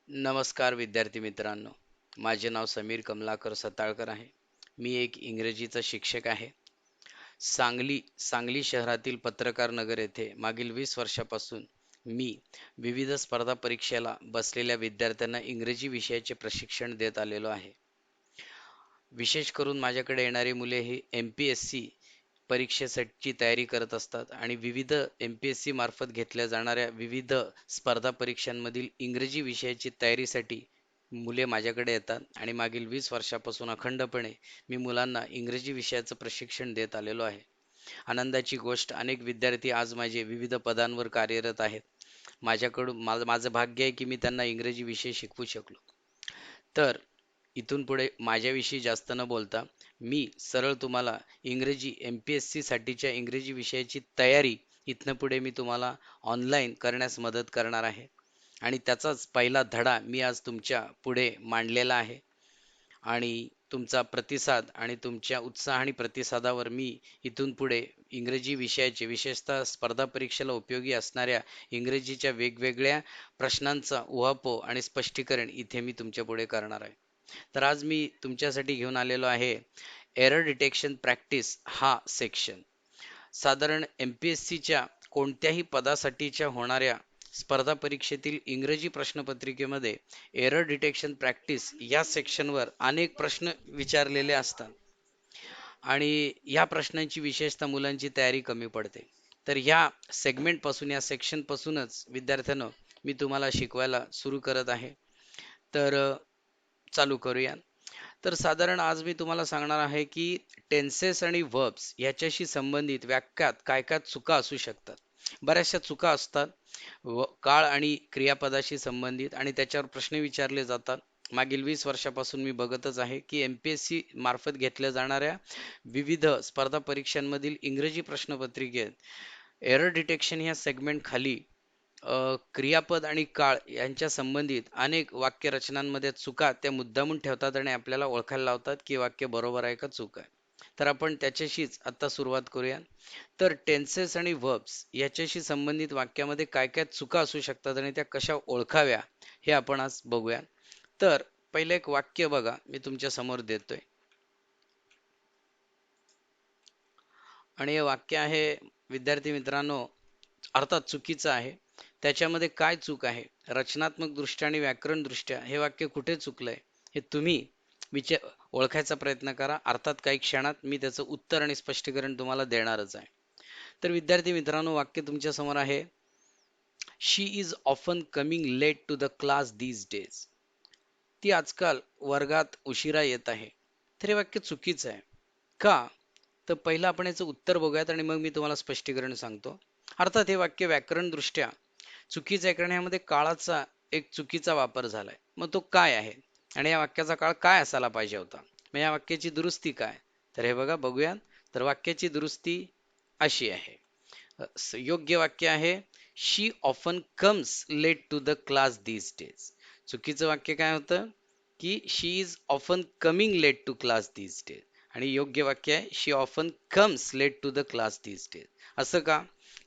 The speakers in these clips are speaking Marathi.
नमस्कार विद्यार्थी मित्रांनो. माझे नाव समीर कमलाकर सताळकर आहे. मी एक इंग्रजीचा शिक्षक आहे. सांगली शहरातील पत्रकार नगर येथे मागील 20 वर्षापासून मी विविध स्पर्धा परीक्षेला बसलेल्या विद्यार्थ्यांना इंग्रजी विषयाचे प्रशिक्षण देत आलेलो आहे. विशेष करून माझ्याकडे येणारी मुले ही MPSC परीक्षेसाठी तयारी करत असतात आणि विविध MPSC मार्फत घेतल्या जाणाऱ्या विविध स्पर्धा परीक्षांमधील इंग्रजी विषयाची तयारीसाठी मुले माझ्याकडे येतात आणि मागील 20 वर्षापासून अखंडपणे मी मुलांना इंग्रजी विषयाचं प्रशिक्षण देत आलेलो आहे. आनंदाची गोष्ट, अनेक विद्यार्थी आज माझे विविध पदांवर कार्यरत आहेत. माझ्याकडून माझं भाग्य आहे की मी त्यांना इंग्रजी विषय शिकवू शकलो. तर इथून पुढे माझ्याविषयी जास्त न बोलता मी सरळ तुम्हाला इंग्रजी MPSC साठीच्या इंग्रजी विषयाची तयारी इथनं पुढे मी तुम्हाला ऑनलाईन करण्यास मदत करणार आहे आणि त्याचाच पहिला धडा मी आज तुमच्या पुढे मांडलेला आहे. आणि तुमचा प्रतिसाद आणि तुमच्या उत्साह आणि प्रतिसादावर मी इथून पुढे इंग्रजी विषयाचे, विशेषतः स्पर्धा परीक्षेला उपयोगी असणाऱ्या इंग्रजीच्या वेगवेगळ्या प्रश्नांचा उहापोह आणि स्पष्टीकरण इथे मी तुमच्या पुढे करणार आहे. तर आज मी तुमच्यासाठी घेऊन आलेलो आहे एरर डिटेक्शन प्रॅक्टिस हा सेक्शन. साधारण MPSCच्या कोणत्याही पदासाठीच्या होणाऱ्या स्पर्धा परीक्षेतील इंग्रजी प्रश्नपत्रिकेमध्ये एरर डिटेक्शन प्रॅक्टिस या सेक्शनवर अनेक प्रश्न विचारलेले असतात आणि या प्रश्नांची विशेषतः मुलांची तयारी कमी पडते. तर ह्या सेगमेंट पासून, या सेक्शन पासूनच विद्यार्थ्यांनो मी तुम्हाला शिकवायला सुरू करत आहे. तर चालू करूया. तर साधारण आज मी तुम्हाला सांगणार आहे की टेन्सेस आणि वर्ब्स याच्याशी संबंधित वाक्यात काय काय चुका असू शकतात. बऱ्याचशा चुका असतात काळ आणि क्रियापदाशी संबंधित आणि त्याच्यावर प्रश्न विचारले जातात. मागील 20 वर्षापासून मी बघतच आहे की MPSC मार्फत घेतल्या जाणाऱ्या विविध स्पर्धा परीक्षांमधील इंग्रजी प्रश्नपत्रिकेत एरर डिटेक्शन ह्या सेगमेंट खाली क्रियापद आणि काळ यांच्या संबंधित अनेक वाक्यरचनांमध्ये चुका त्या मुद्दामून ठेवतात आणि आपल्याला ओळखायला लावतात की वाक्य बरोबर आहे का चूक आहे. तर आपण त्याच्याशीच आता सुरुवात करूया. तर टेन्सेस आणि वर्ब्स याच्याशी संबंधित वाक्यामध्ये काय काय चुका असू शकतात आणि त्या कशा ओळखाव्या हे आपण आज बघूया. तर पहिले एक वाक्य बघा, मी तुमच्या समोर देतोय आणि हे वाक्य आहे विद्यार्थी मित्रांनो अर्थात चुकीचं आहे. त्याच्यामध्ये काय चूक आहे, रचनात्मक दृष्ट्या आणि व्याकरण दृष्ट्या हे वाक्य कुठे चुकलंय हे तुम्ही ओळखायचा प्रयत्न करा. अर्थात काही क्षणात मी त्याचं उत्तर आणि स्पष्टीकरण तुम्हाला देणारच आहे. तर विद्यार्थी मित्रांनो वाक्य तुमच्या समोर आहे, she is often coming late to the class these days. ती आजकाल वर्गात उशिरा येत आहे. तर हे वाक्य चुकीचं आहे. का? तर पहिलं आपण याचं उत्तर बघूयात आणि मग मी तुम्हाला स्पष्टीकरण सांगतो. अर्थात हे वाक्य व्याकरण दृष्ट्या चुकीचं आहे कारण यामध्ये काळाचा एक चुकीचा वापर झालाय. मग तो काय आहे आणि या वाक्याचा काळ काय असायला पाहिजे होता, मग या वाक्याची दुरुस्ती काय? तर हे बघा, बघूयात. तर वाक्याची दुरुस्ती अशी आहे. योग्य वाक्य आहे, she often comes late to the class these days. चुकीचं वाक्य काय होतं की she is often coming late to class these days आणि योग्य वाक्य आहे she often comes late to the class these days. असं का?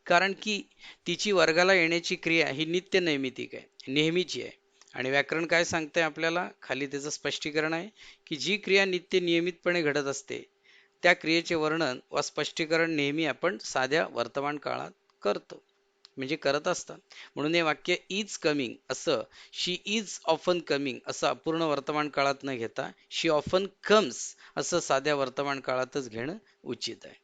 कारण की तिची वर्गाला येण्याची क्रिया ही नित्य नैमितिक आहे, नेहमीची आहे. आणि व्याकरण काय सांगतंय आपल्याला, खाली त्याचं स्पष्टीकरण आहे की जी क्रिया नित्य नियमितपणे घडत असते त्या क्रियेचे वर्णन व स्पष्टीकरण नेहमी आपण साध्या वर्तमान काळात करतो, म्हणजे करत असतात. म्हणून हे वाक्य इज कमिंग असं, शी इज ऑफन कमिंग असं अपूर्ण वर्तमान काळात न घेता शी ऑफन कम्स असं साध्या वर्तमान काळातच घेणं उचित आहे.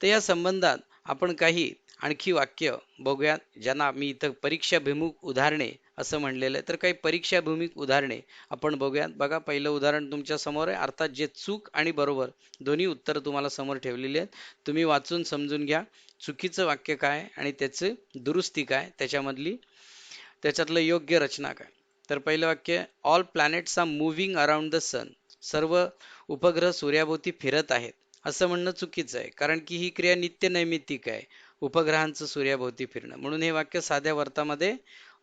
तर या संबंधात आपण काही आणखी वाक्य बघूयात ज्यांना मी इथं परीक्षाभिमुख उदाहरणे असं म्हणलेलं आहे. तर काही परीक्षाभिमुख उदाहरणे आपण बघूयात. बघा, पहिलं उदाहरण तुमच्या समोर आहे. अर्थात जे चूक आणि बरोबर दोन्ही उत्तर तुम्हाला समोर ठेवलेली आहेत. तुम्ही वाचून समजून घ्या चुकीचं वाक्य काय आणि त्याचे दुरुस्ती काय, त्याच्यातलं योग्य रचना काय. तर पहिलं वाक्य, all planets are moving around the sun. सर्व उपग्रह सूर्याभोवती फिरत आहेत असं म्हणणं चुकीचं आहे कारण की ही क्रिया नित्य नैमित्तिक आहे, उपग्रहांचं सूर्याभोवती फिरणं. म्हणून हे वाक्य साध्या अर्थामध्ये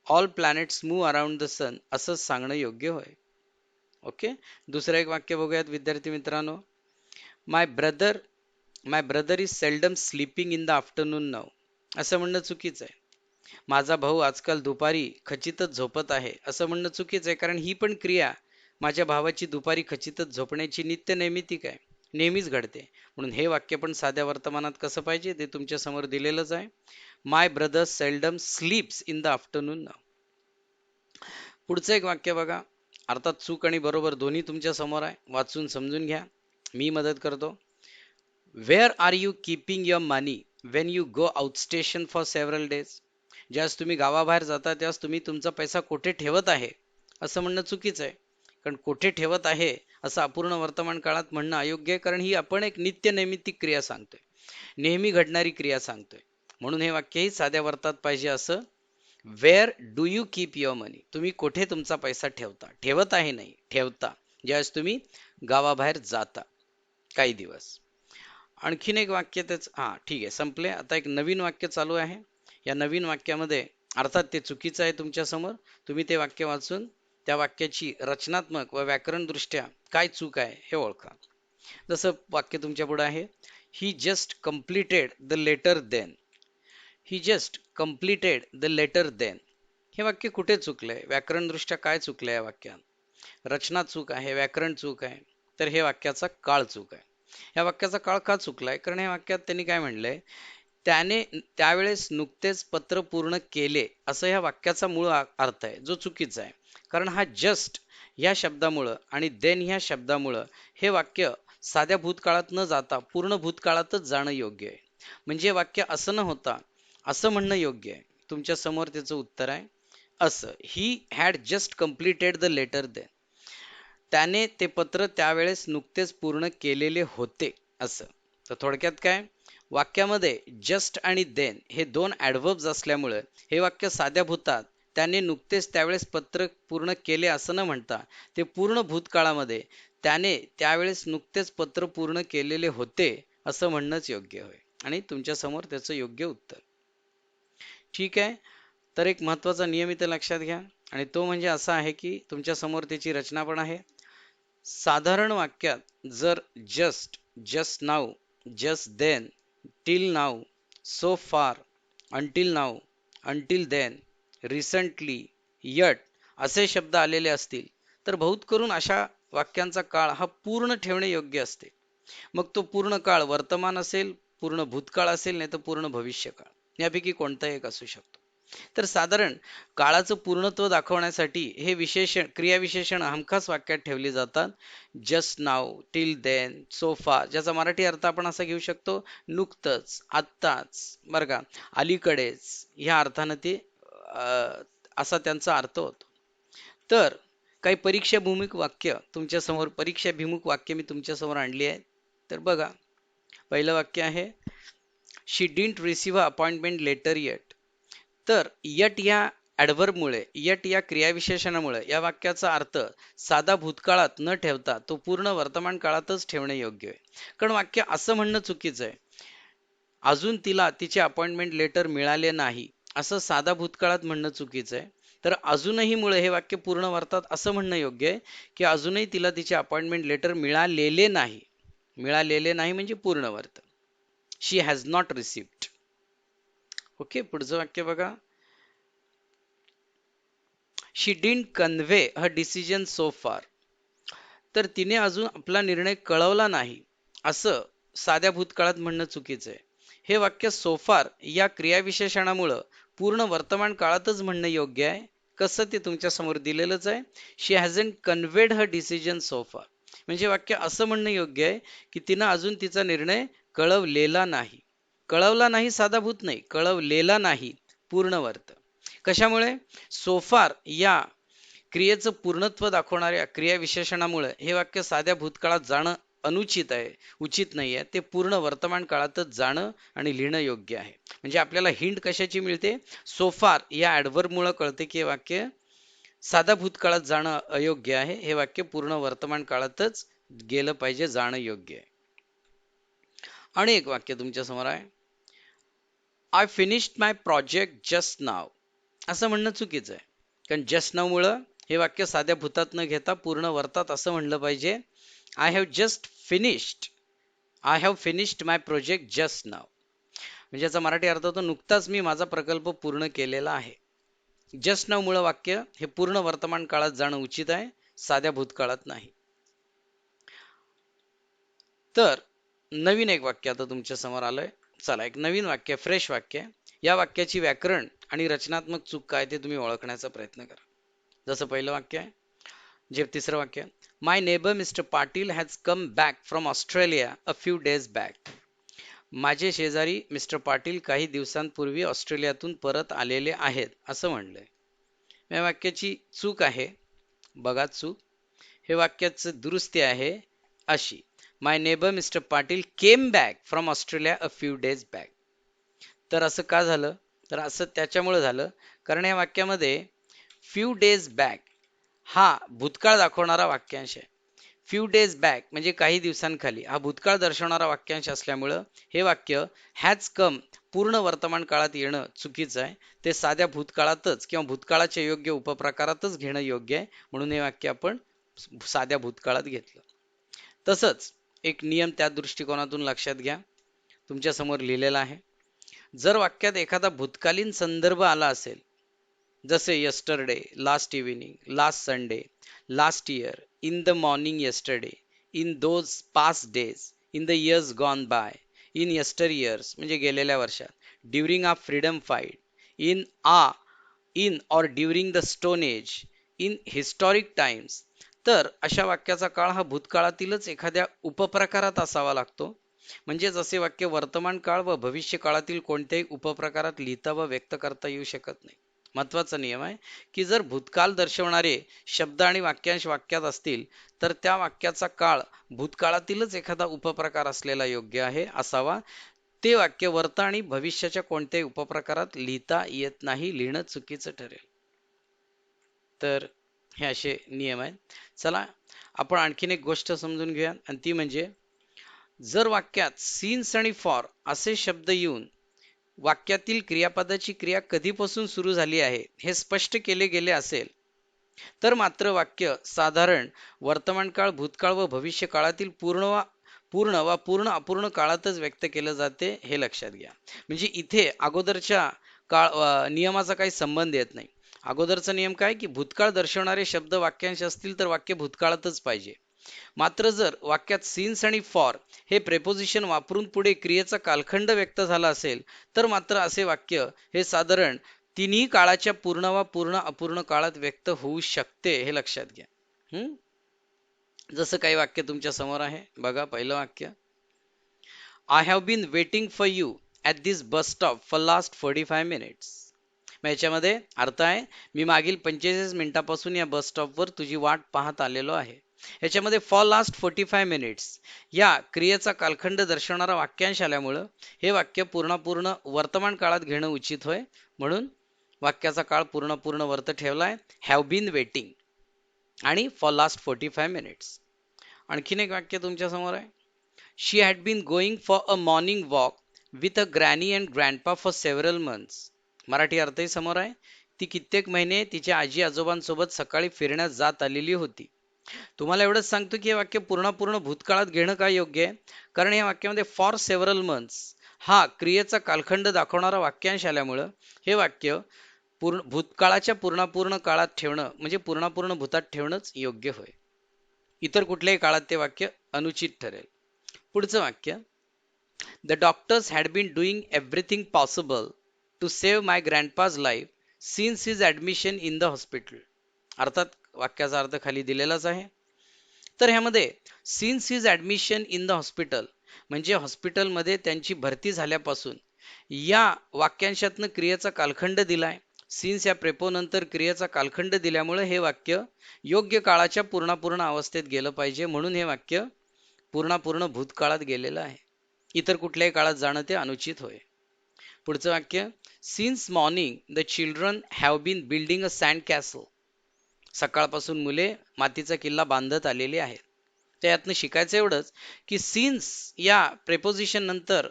all planets move around the sun असं सांगणं योग्य होय. ओके. दुसरं एक वाक्य बघूयात विद्यार्थी मित्रांनो, my brother is seldom sleeping in the afternoon now. असं म्हणणं चुकीचं आहे. माझा भाऊ आजकाल दुपारी खचितच झोपत आहे असं म्हणणं चुकीचं आहे, कारण ही पण क्रिया माझ्या भावाची दुपारी खचितच झोपण्याची नित्य नैमित्तिक आहे, नेहमीच घडते. म्हणून हे वाक्य पण साध्या वर्तमानात कसं पाहिजे ते तुमच्या समोर दिलेलंच आहे. My brother seldom sleeps in the afternoon. पुढचं एक वाक्य बघा. अर्थात चूक आणि बरोबर दोन्ही तुमच्या समोर आहे, वाचून समजून घ्या, मी मदत करतो. Where are you keeping your money Wien you go out station for several days. ज्यास तुम्ही गावाबाहेर जाता त्यास तुम्ही तुमचा पैसा कोठे ठेवत आहे असं म्हणणं चुकीचं आहे. कारण कोठे ठेवत आहे असं अपूर्ण वर्तमान काळात म्हणणं अयोग्य आहे, कारण ही आपण एक नित्य नैमित्तिक क्रिया सांगतोय, नेहमी घडणारी क्रिया सांगतोय. म्हणून हे वाक्यही साध्या वर्तात पाहिजे असं. Where do you keep your money, तुम्ही कोठे तुमचा पैसा ठेवता, ठेवत आहे नाही ठेवता, ज्यावेळेस तुम्ही गावाबाहेर जाता काही दिवस. आणखीन एक वाक्य त्याच, हा ठीक आहे संपले. आता एक नवीन वाक्य चालू आहे. या नवीन वाक्यामध्ये अर्थात ते चुकीचं आहे तुमच्या समोर, तुम्ही ते वाक्य वाचून त्या वाक्याची रचनात्मक व व्याकरण दृष्ट्या काय चूक आहे हे ओळखा. जसं वाक्य तुमच्या पुढे आहे, he just completed the letter then. He just completed the letter then, हे वाक्य कुठे चुकलंय, व्याकरण दृष्ट्या काय चुकलंय या वाक्यात? रचना चूक आहे, व्याकरण चूक आहे, तर हे वाक्याचा काळ चूक आहे. या वाक्याचा काळ का चुकलाय? कारण या वाक्यात त्यांनी काय म्हणलंय, त्याने त्यावेळेस नुकतेच पत्र पूर्ण केले असं ह्या वाक्याचा मूळ अर्थ आहे, जो चुकीचा आहे. कारण हा जस्ट या शब्दामुळं आणि देन ह्या शब्दामुळं हे वाक्य साध्या भूतकाळात न जाता पूर्ण भूतकाळातच जाणं योग्य आहे. म्हणजे वाक्य असं न होता असं म्हणणं योग्य आहे. तुमच्या समोर त्याचं उत्तर आहे असं, he had just completed the letter then, त्याने ते पत्र त्यावेळेस नुकतेच पूर्ण केलेले होते असं. तर थोडक्यात काय, वाक्यामध्ये जस्ट आणि देन हे दोन ॲडव्हर्ब्स असल्यामुळे हे वाक्य साध्या भूतात त्याने नुकतेच त्यावेळेस पत्र पूर्ण केले असं न म्हणता ते पूर्ण भूतकाळामध्ये त्याने त्यावेळेस नुकतेच पत्र पूर्ण केलेले होते असं म्हणणंच योग्य होय. आणि तुमच्या समोर त्याचं योग्य उत्तर. ठीक आहे. तर एक महत्वाचा नियम इथे लक्षात घ्या, आणि तो म्हणजे असा आहे की तुमच्या समोर त्याची रचना पण आहे. साधारण वाक्यात जर just, just now, just then, till now, so far, until now, until then, recently, yet असे शब्द आलेले असतील तर बहुत करून अशा वाक्यांचा काळ हा पूर्ण ठेवणे योग्य असते. मग तो पूर्ण काळ वर्तमान असेल, पूर्ण भूतकाळ असेल, नाही तर पूर्ण भविष्यकाळ, यापैकी कोणताही एक असू शकतो. तर साधारण काळाचं पूर्णत्व दाखवण्यासाठी हे विशेषण, क्रियाविशेषण हमखास वाक्यात ठेवली जातात. जस्ट नाव, टिल देन, सो फार, ज्याचा मराठी अर्थ आपण असा घेऊ शकतो, नुकतंच, आत्ताच, बरं का, अलीकडेच, ह्या अर्थानं ते असा त्यांचा अर्थ होतो. तर काही परीक्षाभिमुख वाक्य तुमच्या समोर, परीक्षाभिमुख वाक्य मी तुमच्या समोर आणली आहे. तर बघा, पहिलं वाक्य आहे, she didn't receive a appointment letter yet. तर यट या ॲडव्हर्बमुळे, यट या क्रियाविशेषणामुळे या वाक्याचा अर्थ साधा भूतकाळात न ठेवता तो पूर्ण वर्तमान काळातच ठेवणे योग्य आहे. कारण वाक्य असं म्हणणं चुकीचं आहे, अजून तिला तिचे अपॉइंटमेंट लेटर मिळाले नाही असं साधा भूतकाळात म्हणणं चुकीचं आहे. तर अजूनही मुळे हे वाक्य पूर्ण वर्तात असं म्हणणं योग्य आहे की अजूनही तिला तिचे अपॉइंटमेंट लेटर मिळालेले नाही. मिळालेले नाही म्हणजे पूर्ण वर्त. She has not received. Okay, पुढचं वाक्य बघा, she didn't convey her decision so far. तर तिने अजून आपला निर्णय कळवला नाही असं साध्या भूतकाळात म्हणणं चुकीचं आहे. हे वाक्य सोफार या क्रियाविशेषणामुळं पूर्ण वर्तमान काळातच म्हणणं योग्य आहे. कसं ते तुमच्या समोर दिलेलंच आहे. शी हॅजंट कन्व्हेड हर डिसिजन सो फार, म्हणजे वाक्य असं म्हणणं योग्य आहे की तिनं अजून तिचा निर्णय कळवलेला नाही. कळवला नाही साधा भूत नाही, कळवलेला नाही पूर्ण वर्त. कशामुळे? सोफार या क्रियेचं पूर्णत्व दाखवणाऱ्या क्रियाविशेषणामुळे हे वाक्य साध्या भूतकाळात जाणं अनुचित आहे, उचित नाही आहे. ते पूर्ण वर्तमान काळातच जाणं आणि लिहिणं योग्य आहे. म्हणजे आपल्याला हिंट कशाची मिळते? सोफार या ॲडव्हर्बमुळे कळते की हे वाक्य साधा भूतकाळात जाणं अयोग्य आहे, हे वाक्य पूर्ण वर्तमान काळातच गेलं पाहिजे, जाणं योग्य आहे. आणि एक वाक्य तुमच्या समोर आहे, I finished my project just now. असं म्हणणं चुकीचं आहे, कारण जस्ट नाव मुळं हे वाक्य साध्या भूतात न घेता पूर्ण वर्तात असं म्हणलं पाहिजे, I have just finished, I have finished my project just now. म्हणजे याचा मराठी अर्थ होतो नुकताच मी माझा प्रकल्प पूर्ण केलेला आहे. जस्ट नाव मुळे वाक्य हे पूर्ण वर्तमान काळात जाणं उचित आहे, साध्या भूतकाळात नाही. तर नवीन एक वाक्य आता तुमच्या समोर आलंय. चला एक नवीन वाक्य, फ्रेश वाक्य. या वाक्याची व्याकरण आणि रचनात्मक चूक काय ते तुम्ही ओळखण्याचा प्रयत्न करा. जसं पहिलं वाक्य आहे, जे तिसरं वाक्य, my neighbour mister Patil has come back from Australia a few days back. माझे शेजारी मिस्टर पाटील काही दिवसांपूर्वी ऑस्ट्रेलियातून परत आलेले आहेत असं म्हणलंय. या वाक्याची चूक आहे, बघा चूक. हे वाक्याचं दुरुस्ती आहे अशी, my neighbour mister Patil came back from Australia a few days back. तर असं का झालं? तर असं त्याच्यामुळे झालं कारण या वाक्यामध्ये फ्यू डेज बॅक हा भूतकाळ दाखवणारा वाक्यांश आहे. फ्यू डेज बॅक म्हणजे काही दिवसांखाली, हा भूतकाळ दर्शवणारा वाक्यांश असल्यामुळं हे वाक्य हॅज कम पूर्ण वर्तमान काळात येणं चुकीचं आहे. ते साध्या भूतकाळातच किंवा भूतकाळाच्या योग्य उपप्रकारातच घेणं योग्य आहे. म्हणून हे वाक्य आपण साध्या भूतकाळात घेतलं. तसंच एक नियम त्या दृष्टिकोनातून लक्षात घ्या, तुमच्या समोर लिहिलेला आहे. जर वाक्यात एखादा भूतकालीन संदर्भ आला असेल, जसे yesterday, last evening, last Sunday, last year, in the morning yesterday, in those past days, in the years gone by, in yesteryears म्हणजे गेलेल्या वर्षात, during a freedom fight, in or during the stone age, in historic times, तर अशा वाक्याचा काळ हा भूतकाळातीलच एखाद्या उपप्रकारात असावा लागतो. म्हणजे जसे वाक्य वर्तमान काळ व भविष्य काळातील कोणत्याही उपप्रकारात लिहिता व व्यक्त करता येऊ शकत नाही. महत्वाचा नियम आहे की जर भूतकाळ दर्शवणारे शब्द आणि वाक्यांश वाक्यात असतील तर त्या वाक्याचा काळ भूतकाळातीलच एखादा उपप्रकार असलेला योग्य आहे असावा. ते वाक्य वर्त आणि भविष्याच्या कोणत्याही उपप्रकारात लिहिता येत नाही, लिहिणं चुकीचं ठरेल. तर हे असे नियम आहेत. चला आपण आणखीन एक गोष्ट समजून घेऊया आणि ती म्हणजे जर वाक्यात सिन्स आणि फॉर असे शब्द येऊन वाक्यातील क्रियापदाची क्रिया कधीपासून सुरू झाली आहे हे स्पष्ट केले गेले असेल तर मात्र वाक्य साधारण वर्तमान काळ, भूतकाळ व भविष्य काळातील पूर्ण अपूर्ण काळातच व्यक्त केलं जाते, हे लक्षात घ्या. म्हणजे इथे अगोदरच्या नियमाचा काही संबंध येत नाही. अगोदरचा नियम काय की भूतकाळ दर्शवणारे शब्द वाक्यांश असतील तर वाक्य भूतकाळातच पाहिजे. मात्र जर वाक्यात सिन्स आणि फॉर हे प्रेपोजिशन वापरून पुढे क्रियेचा कालखंड व्यक्त झाला असेल तर मात्र असे वाक्य हे साधारण तिन्ही काळाच्या पूर्ण अपूर्ण काळात व्यक्त होऊ शकते, हे लक्षात घ्या. जसं काही वाक्य तुमच्या समोर आहे बघा. पहिलं वाक्य, I have been waiting for you at this bus stop for last 45 minutes. याच्यामध्ये अर्थ आहे मी मागील 45 मिनिटापासून या बस स्टॉपवर तुझी वाट पाहत आलेलो आहे. याच्यामध्ये फॉर लास्ट 45 मिनिट्स या क्रियेचा कालखंड दर्शवणारा वाक्यांश आल्यामुळं हे वाक्य पूर्ण वर्तमान काळात घेणं उचित होय. म्हणून वाक्याचा काळ पूर्ण वर्त ठेवलाय, हॅव बीन वेटिंग आणि फॉर लास्ट 45 मिनिट्स. आणखीन एक वाक्य तुमच्या समोर आहे, she had been going for a morning walk with a granny and grandpa for several months. Marathi अर्थही समोर आहे, ती कित्येक महिने तिच्या आजी आजोबांसोबत सकाळी फिरण्यास जात आलेली होती. तुम्हाला एवढंच सांगतो की हे वाक्य पूर्ण भूतकाळात घेणं काय योग्य आहे, कारण या वाक्यामध्ये फॉर सेव्हरल मंथ्स हा क्रियेचा कालखंड दाखवणारा वाक्यांश आल्यामुळं हे वाक्य भूतकाळाच्या पूर्ण काळात ठेवणं म्हणजे पूर्ण भूतात ठेवणंच योग्य होय. इतर कुठल्याही काळात ते वाक्य अनुचित ठरेल. पुढचं वाक्य, the doctors had been doing everything possible to save my grandpa's life since his admission in the hospital. अर्थात वाक्याचा अर्थ खाली दिलेलाच आहे. तर ह्यामध्ये since his admission in the hospital म्हणजे हॉस्पिटलमध्ये त्यांची भरती झाल्यापासून या वाक्यांशातनं क्रियेचा कालखंड दिलाय. सिन्स या प्रेपो नंतर क्रियेचा कालखंड दिल्यामुळे हे वाक्य योग्य काळाच्या पूर्ण अवस्थेत गेलं पाहिजे. म्हणून हे वाक्य पूर्ण भूतकाळात गेलेलं आहे. इतर कुठल्याही काळात जाणं ते अनुचित होय. पुढचं वाक्य, since morning the children have been building a sand castle. सकाळपासून मुले मातीचा किल्ला बांधत आलेली आहेत. त्यातनं शिकायचं एवढंच की सिन्स या प्रेपोजिशन नंतर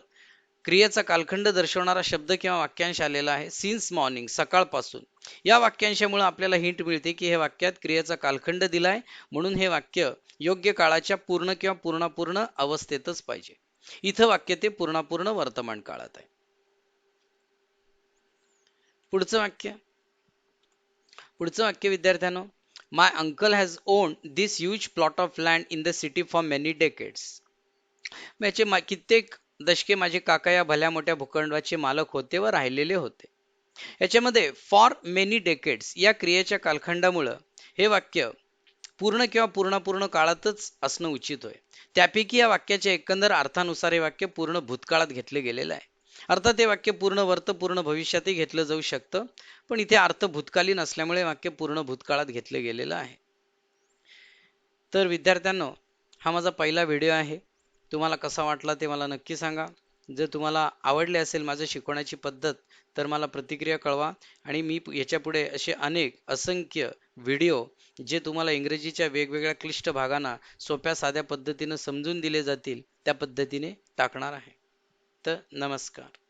क्रियेचा कालखंड दर्शवणारा शब्द किंवा वाक्यांश आलेला आहे. सिन्स मॉर्निंग सकाळपासून या वाक्यांशामुळे आपल्याला हिंट मिळते की हे वाक्यात क्रियेचा कालखंड दिलाय, म्हणून हे वाक्य योग्य काळाच्या पूर्ण किंवा पूर्ण अवस्थेतच पाहिजे. इथं वाक्य ते पूर्ण वर्तमान काळात आहे. पुढचं वाक्य विद्यार्थ्यांनो, my uncle has owned this huge plot of land in the city for many decades. याचे कित्येक दशके माझे काका या भल्या मोठ्या भूखंडाचे मालक होते व राहिलेले होते. याच्यामध्ये फॉर मेनी डेकेड्स या क्रियेच्या कालखंडामुळं हे वाक्य पूर्ण किंवा पूर्ण काळातच असणं उचित होय. त्यापैकी या वाक्याच्या एकंदर अर्थानुसार हे वाक्य पूर्ण भूतकाळात घेतले गेलेलं आहे. अर्थात हे वाक्य पूर्ण वर्त पूर्ण भविष्यातही घेतलं जाऊ शकतं, पण इथे अर्थ भूतकालीन असल्यामुळे वाक्य पूर्ण भूतकाळात घेतले गेलेलं आहे. तर विद्यार्थ्यांनो, हा माझा पहिला व्हिडिओ आहे. तुम्हाला कसा वाटला ते मला नक्की सांगा. जर तुम्हाला आवडले असेल माझं शिकवण्याची पद्धत तर मला प्रतिक्रिया कळवा, आणि मी याच्यापुढे असे अनेक असंख्य व्हिडिओ जे तुम्हाला इंग्रजीच्या वेगवेगळ्या क्लिष्ट भागांना सोप्या साध्या पद्धतीने समजून दिले जातील त्या पद्धतीने टाकणार आहे. तर नमस्कार.